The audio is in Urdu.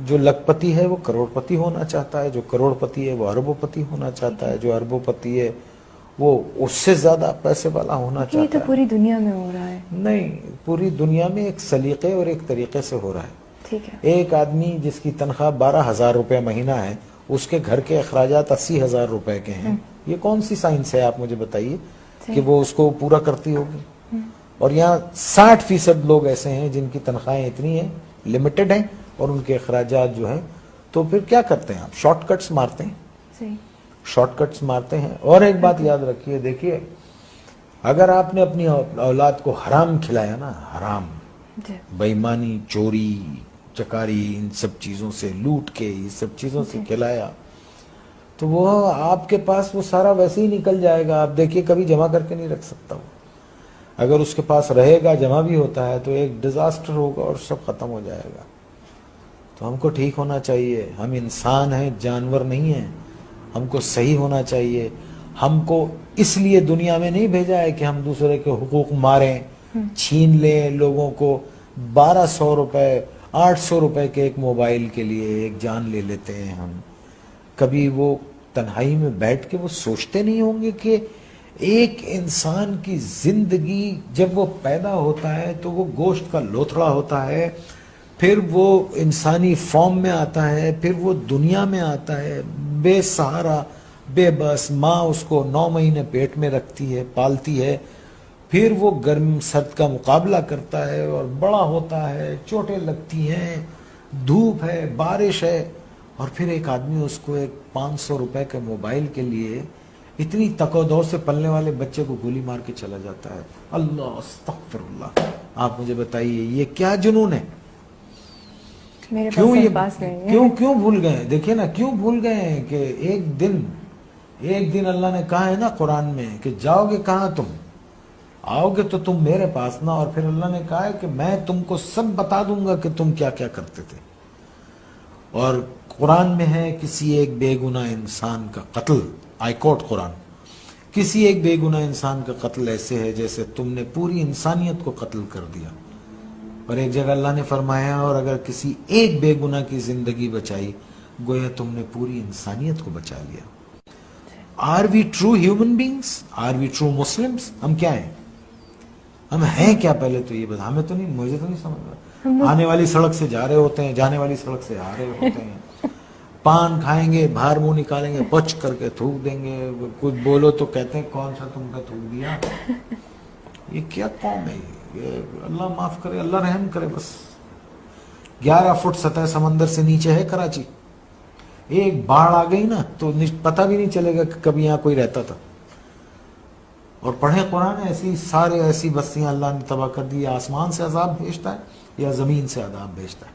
جو لکھپتی ہے وہ کروڑپتی ہونا چاہتا ہے، جو کروڑپتی ہے وہ اربوپتی ہونا چاہتا ہے، جو اربوپتی ہے وہ اس سے زیادہ پیسے والا ہونا یہ چاہتا تو ہے۔ پوری دنیا میں ہو رہا ہے۔ نہیں، پوری دنیا میں ایک سلیقے اور ایک طریقے سے ہو رہا ہے۔ ٹھیک ہے۔ ایک آدمی جس کی تنخواہ 12,000 روپے مہینہ ہے، اس کے گھر کے اخراجات 80,000 روپے کے ہیں، یہ کون سی سائنس ہے آپ مجھے بتائیے کہ وہ اس کو پورا کرتی ہوگی؟ اور یہاں 60% لوگ ایسے ہیں جن کی تنخواہیں اتنی ہیں، لمیٹڈ ہیں، اور ان کے اخراجات جو ہیں، تو پھر کیا کرتے ہیں آپ؟ شارٹ کٹس مارتے ہیں، صحیح۔ شارٹ کٹس مارتے ہیں۔ اور ایک بات یاد رکھیے، دیکھیے اگر آپ نے اپنی اولاد کو حرام کھلایا نا، حرام، جی بے ایمانی، چوری چکاری، ان سب چیزوں سے لوٹ کے، یہ سب چیزوں سے کھلایا، تو وہ آپ کے پاس وہ سارا ویسے ہی نکل جائے گا۔ آپ دیکھیے کبھی جمع کر کے نہیں رکھ سکتا وہ، اگر اس کے پاس رہے گا، جمع بھی ہوتا ہے، تو ایک ڈیزاسٹر ہوگا اور سب ختم ہو جائے گا۔ تو ہم کو ٹھیک ہونا چاہیے، ہم انسان ہیں، جانور نہیں ہیں، ہم کو صحیح ہونا چاہیے۔ ہم کو اس لیے دنیا میں نہیں بھیجا ہے کہ ہم دوسرے کے حقوق ماریں، چھین لیں لوگوں کو۔ 1200 روپے 800 روپے کے ایک موبائل کے لیے ایک جان لے لیتے ہیں ہم۔ کبھی وہ تنہائی میں بیٹھ کے وہ سوچتے نہیں ہوں گے کہ ایک انسان کی زندگی جب وہ پیدا ہوتا ہے تو وہ گوشت کا لوتھڑا ہوتا ہے، پھر وہ انسانی فارم میں آتا ہے، پھر وہ دنیا میں آتا ہے بے سہارا، بے بس، ماں اس کو 9 مہینے پیٹ میں رکھتی ہے، پالتی ہے، پھر وہ گرم سرد کا مقابلہ کرتا ہے اور بڑا ہوتا ہے، چوٹیں لگتی ہیں، دھوپ ہے، بارش ہے، اور پھر ایک آدمی اس کو ایک 500 روپے کے موبائل کے لیے اتنی تک و دو سے پلنے والے بچے کو گولی مار کے چلا جاتا ہے۔ اللہ استغفر اللہ۔ آپ مجھے بتائیے یہ کیا جنون ہے؟ میرے کیوں پاس یہ پاس نہیں ہے۔ کیوں بھول گئے؟ دیکھیں نا، کیوں بھول گئے ہیں کہ ایک دن اللہ نے کہا ہے نا قرآن میں کہ جاؤ گے کہاں تم؟ آؤ گے تو تم میرے پاس نا، اور پھر اللہ نے کہا ہے کہ میں تم کو سب بتا دوں گا کہ تم کیا کیا کرتے تھے۔ اور قرآن میں ہے کسی ایک بے گناہ انسان کا قتل، آئی کوٹ قرآن، کسی ایک بے گناہ انسان کا قتل ایسے ہے جیسے تم نے پوری انسانیت کو قتل کر دیا۔ اور ایک جگہ اللہ نے فرمایا اور اگر کسی ایک بے گناہ کی زندگی بچائی گویا تم نے پوری انسانیت کو بچا لیا۔ Are we true human beings? Are we true Muslims? ہم کیا ہیں؟ ہم ہیں کیا؟ پہلے تو یہ بتا، ہمیں تو نہیں، مجھے تو نہیں سمجھ رہا۔ آنے والی سڑک سے جا رہے ہوتے ہیں، جانے والی سڑک سے آ رہے ہوتے ہیں، پان کھائیں گے، باہر منہ نکالیں گے، پچ کر کے تھوک دیں گے، کچھ بولو تو کہتے ہیں کون سا تم کا تھوک دیا۔ یہ کیا قوم ہے یہ؟ اللہ معاف کرے، اللہ رحم کرے۔ بس 11 فٹ سطح سمندر سے نیچے ہے کراچی، ایک باڑھ آ گئی نا تو پتہ بھی نہیں چلے گا کہ کبھی یہاں کوئی رہتا تھا۔ اور پڑھیں قرآن، ایسی بستیاں اللہ نے تباہ کر دی، یا آسمان سے عذاب بھیجتا ہے یا زمین سے عذاب بھیجتا ہے۔